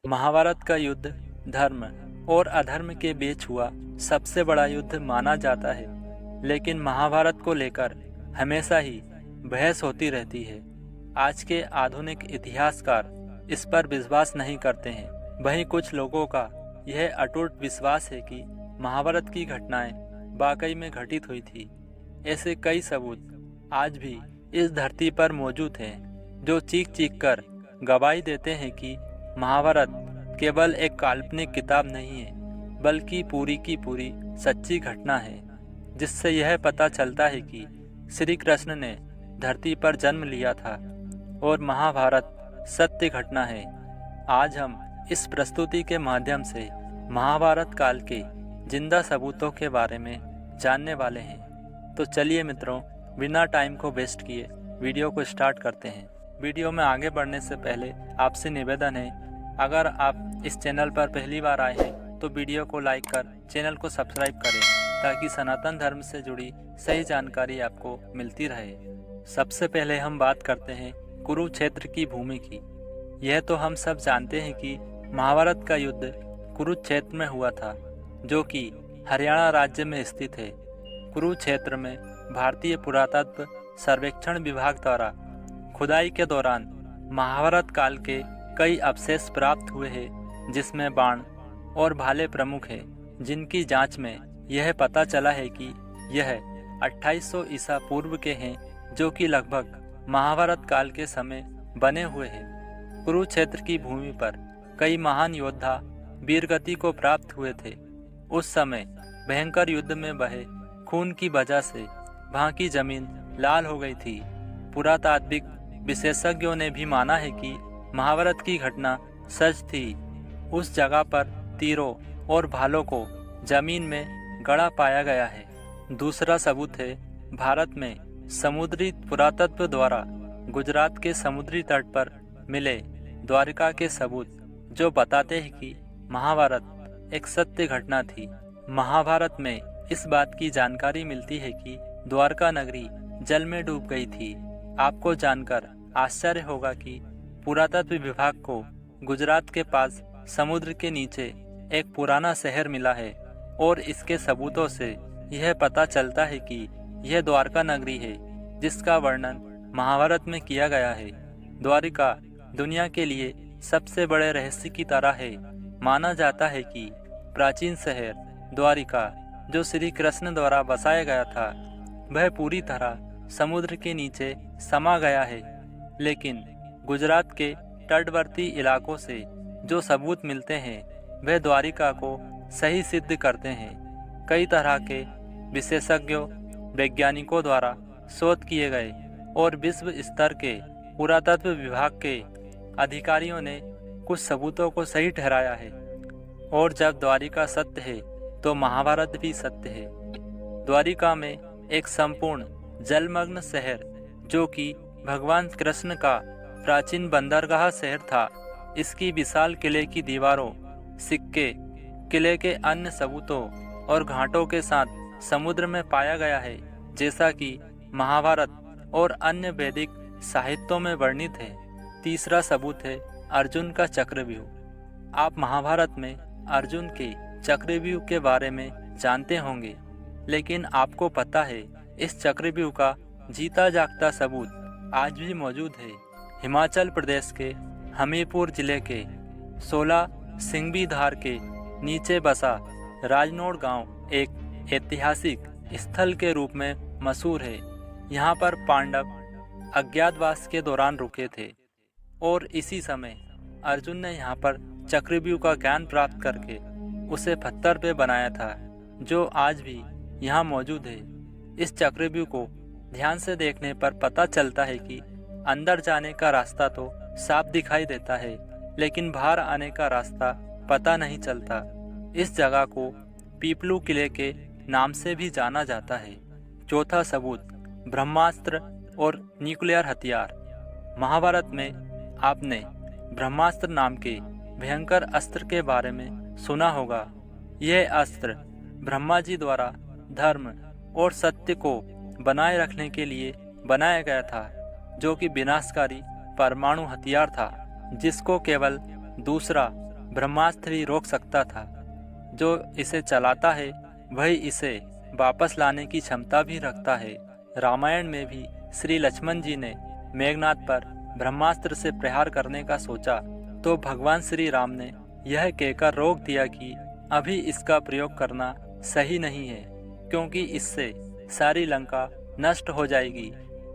महाभारत का युद्ध धर्म और अधर्म के बीच हुआ सबसे बड़ा युद्ध माना जाता है, लेकिन महाभारत को लेकर हमेशा ही बहस होती रहती है। आज के आधुनिक इतिहासकार इस पर विश्वास नहीं करते हैं। वहीं कुछ लोगों का यह अटूट विश्वास है कि महाभारत की घटनाएं वाकई में घटित हुई थी। ऐसे कई सबूत आज भी इस धरती पर मौजूद हैं, जो चीख चीख कर गवाही देते हैं कि महाभारत केवल एक काल्पनिक किताब नहीं है, बल्कि पूरी की पूरी सच्ची घटना है, जिससे यह पता चलता है कि श्री कृष्ण ने धरती पर जन्म लिया था और महाभारत सत्य घटना है। आज हम इस प्रस्तुति के माध्यम से महाभारत काल के जिंदा सबूतों के बारे में जानने वाले हैं। तो चलिए मित्रों, बिना टाइम को वेस्ट किए वीडियो को स्टार्ट करते हैं। वीडियो में आगे बढ़ने से पहले आपसे निवेदन है, अगर आप इस चैनल पर पहली बार आए हैं तो वीडियो को लाइक कर चैनल को सब्सक्राइब करें, ताकि सनातन धर्म से जुड़ी सही जानकारी आपको मिलती रहे। सबसे पहले हम बात करते हैं कुरुक्षेत्र की भूमि की। यह तो हम सब जानते हैं कि महाभारत का युद्ध कुरुक्षेत्र में हुआ था, जो कि हरियाणा राज्य में स्थित है। कुरुक्षेत्र में भारतीय पुरातत्व सर्वेक्षण विभाग द्वारा खुदाई के दौरान महाभारत काल के कई अवशेष प्राप्त हुए हैं, जिसमें बाण और भाले प्रमुख हैं, जिनकी जांच में यह पता चला है कि यह 2800 ईसा पूर्व के हैं, जो कि लगभग महाभारत काल के समय बने हुए हैं। कुरुक्षेत्र की भूमि पर कई महान योद्धा वीरगति को प्राप्त हुए थे। उस समय भयंकर युद्ध में बहे खून की वजह से वहाँ की जमीन लाल हो गई थी। पुरातात्विक विशेषज्ञों ने भी माना है कि महाभारत की घटना सच थी। उस जगह पर तीरों और भालों को जमीन में गड़ा पाया गया है। दूसरा सबूत है भारत में समुद्री पुरातत्व द्वारा गुजरात के समुद्री तट पर मिले द्वारिका के सबूत, जो बताते हैं कि महाभारत एक सत्य घटना थी। महाभारत में इस बात की जानकारी मिलती है कि द्वारका नगरी जल में डूब गई थी। आपको जानकर आश्चर्य होगा कि पुरातत्व विभाग को गुजरात के पास समुद्र के नीचे एक पुराना शहर मिला है, और इसके सबूतों से यह पता चलता है कि यह द्वारका नगरी है, जिसका वर्णन महाभारत में किया गया है। द्वारिका दुनिया के लिए सबसे बड़े रहस्य की तरह है। माना जाता है कि प्राचीन शहर द्वारिका, जो श्री कृष्ण द्वारा बसाया गया था, वह पूरी तरह समुद्र के नीचे समा गया है। लेकिन गुजरात के तटवर्ती इलाकों से जो सबूत मिलते हैं, वह द्वारिका को सही सिद्ध करते हैं। कई तरह के विशेषज्ञों वैज्ञानिकों द्वारा शोध किए गए और विश्व स्तर के पुरातत्व विभाग के अधिकारियों ने कुछ सबूतों को सही ठहराया है। और जब द्वारिका सत्य है, तो महाभारत भी सत्य है। द्वारिका में एक संपूर्ण जलमग्न शहर, जो कि भगवान कृष्ण का प्राचीन बंदरगाह शहर था, इसकी विशाल किले की दीवारों, सिक्के, किले के अन्य सबूतों और घाटों के साथ समुद्र में पाया गया है, जैसा कि महाभारत और अन्य वैदिक साहित्यों में वर्णित है। तीसरा सबूत है अर्जुन का चक्रव्यूह। आप महाभारत में अर्जुन के चक्रव्यूह के बारे में जानते होंगे, लेकिन आपको पता है इस चक्रव्यूह का जीता जागता सबूत आज भी मौजूद है। हिमाचल प्रदेश के हमीरपुर जिले के 16 सिंघवी धार के नीचे बसा राजनोड़ गांव एक ऐतिहासिक स्थल के रूप में मशहूर है। यहाँ पर पांडव अज्ञातवास के दौरान रुके थे, और इसी समय अर्जुन ने यहाँ पर चक्रव्यूह का ज्ञान प्राप्त करके उसे पत्थर पे बनाया था, जो आज भी यहाँ मौजूद है। इस चक्रव्यूह को ध्यान से देखने पर पता चलता है कि अंदर जाने का रास्ता तो साफ दिखाई देता है, लेकिन बाहर आने का रास्ता पता नहीं चलता। इस जगह को पीपलू किले के नाम से भी जाना जाता है। चौथा सबूत ब्रह्मास्त्र और न्यूक्लियर हथियार। महाभारत में आपने ब्रह्मास्त्र नाम के भयंकर अस्त्र के बारे में सुना होगा। यह अस्त्र ब्रह्मा जी द्वारा धर्म और सत्य को बनाए रखने के लिए बनाया गया था, जो कि विनाशकारी परमाणु हथियार था, जिसको केवल दूसरा ब्रह्मास्त्र ही रोक सकता था। जो इसे चलाता है वही इसे वापस लाने की क्षमता भी रखता है। रामायण में भी श्री लक्ष्मण जी ने मेघनाद पर ब्रह्मास्त्र से प्रहार करने का सोचा तो भगवान श्री राम ने यह कहकर रोक दिया कि अभी इसका प्रयोग करना सही नहीं है, क्योंकि इससे सारी लंका नष्ट हो जाएगी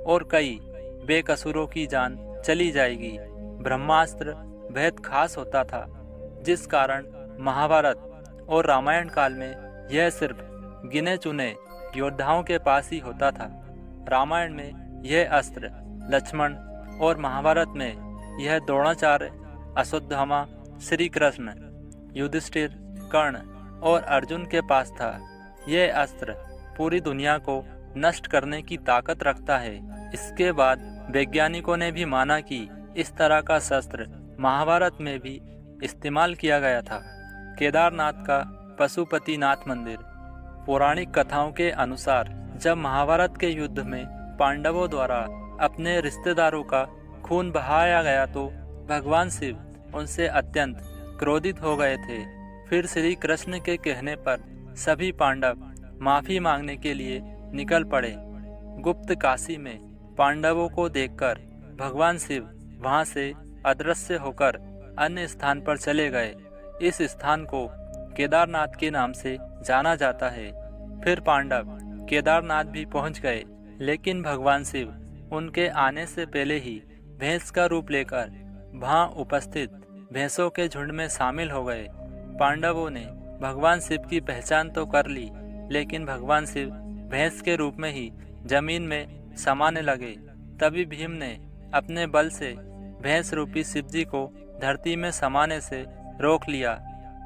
और कई बेकसूरों की जान चली जाएगी। ब्रह्मास्त्र बेहद खास होता था, जिस कारण महाभारत और रामायण काल में यह सिर्फ गिने चुने योद्धाओं के पास ही होता था। रामायण में यह अस्त्र लक्ष्मण और महाभारत में यह द्रोणाचार्य, अश्वत्थामा, श्री कृष्ण, युधिष्ठिर, कर्ण और अर्जुन के पास था। यह अस्त्र पूरी दुनिया को नष्ट करने की ताकत रखता है। इसके बाद वैज्ञानिकों ने भी माना कि इस तरह का शस्त्र महाभारत में भी इस्तेमाल किया गया था। केदारनाथ का पशुपतिनाथ मंदिर। पौराणिक कथाओं के अनुसार जब महाभारत के युद्ध में पांडवों द्वारा अपने रिश्तेदारों का खून बहाया गया तो भगवान शिव उनसे अत्यंत क्रोधित हो गए थे। फिर श्री कृष्ण के कहने पर सभी पांडव माफी मांगने के लिए निकल पड़े। गुप्त काशी में पांडवों को देखकर भगवान शिव वहां से अदृश्य होकर अन्य स्थान पर चले गए। इस स्थान को केदारनाथ के नाम से जाना जाता है। फिर पांडव केदारनाथ भी पहुंच गए, लेकिन भगवान शिव उनके आने से पहले ही भैंस का रूप लेकर वहां उपस्थित भैंसों के झुंड में शामिल हो गए। पांडवों ने भगवान शिव की पहचान तो कर ली, लेकिन भगवान शिव भैंस के रूप में ही जमीन में समाने लगे। तभी भीम ने अपने बल से भैंस रूपी शिव जी को धरती में समाने से रोक लिया।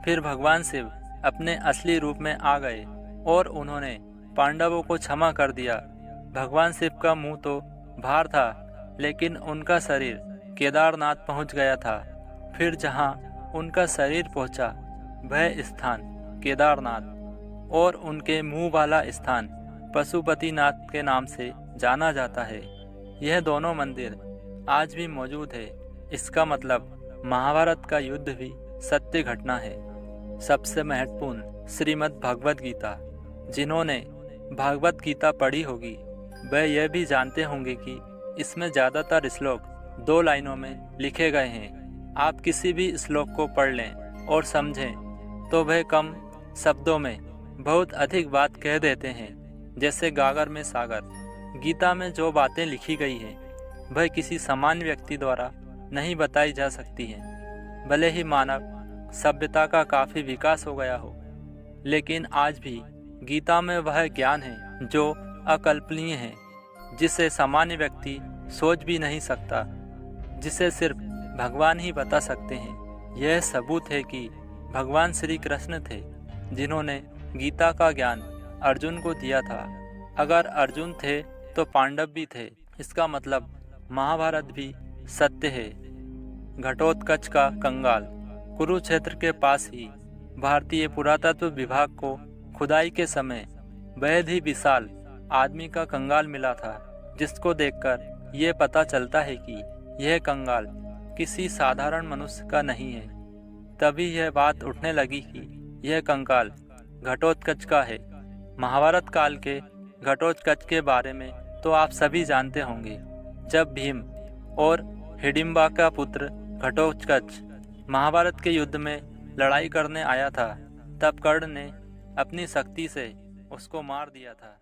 फिर भगवान शिव अपने असली रूप में आ गए और उन्होंने पांडवों को क्षमा कर दिया। भगवान शिव का मुंह तो बाहर था, लेकिन उनका शरीर केदारनाथ पहुंच गया था। फिर जहां उनका शरीर पहुंचा वह स्थान केदारनाथ और उनके मुंह वाला स्थान पशुपतिनाथ के नाम से जाना जाता है। यह दोनों मंदिर आज भी मौजूद है। इसका मतलब महाभारत का युद्ध भी सत्य घटना है। सबसे महत्वपूर्ण श्रीमद् भगवद गीता। जिन्होंने भागवत गीता पढ़ी होगी वह यह भी जानते होंगे कि इसमें ज़्यादातर श्लोक 2 लाइनों में लिखे गए हैं। आप किसी भी श्लोक को पढ़ लें और समझें तो वह कम शब्दों में बहुत अधिक बात कह देते हैं, जैसे गागर में सागर। गीता में जो बातें लिखी गई हैं वह किसी सामान्य व्यक्ति द्वारा नहीं बताई जा सकती हैं। भले ही मानव सभ्यता का काफ़ी विकास हो गया हो, लेकिन आज भी गीता में वह ज्ञान है जो अकल्पनीय है, जिसे सामान्य व्यक्ति सोच भी नहीं सकता, जिसे सिर्फ भगवान ही बता सकते हैं। यह सबूत है कि भगवान श्री कृष्ण थे जिन्होंने गीता का ज्ञान अर्जुन को दिया था। अगर अर्जुन थे तो पांडव भी थे। इसका मतलब महाभारत भी सत्य है। घटोत्कच का कंगाल। कुरुक्षेत्र के पास ही भारतीय पुरातत्व विभाग को खुदाई के समय बेहद ही विशाल आदमी का कंगाल मिला था, जिसको देखकर ये पता चलता है कि यह कंगाल किसी साधारण मनुष्य का नहीं है। तभी यह बात उठने लगी कि यह कंगाल घटोत्कच का है। महाभारत काल के घटोत्कच के बारे में तो आप सभी जानते होंगे। जब भीम और हिडिंबा का पुत्र घटोत्कच महाभारत के युद्ध में लड़ाई करने आया था, तब कर्ण ने अपनी शक्ति से उसको मार दिया था।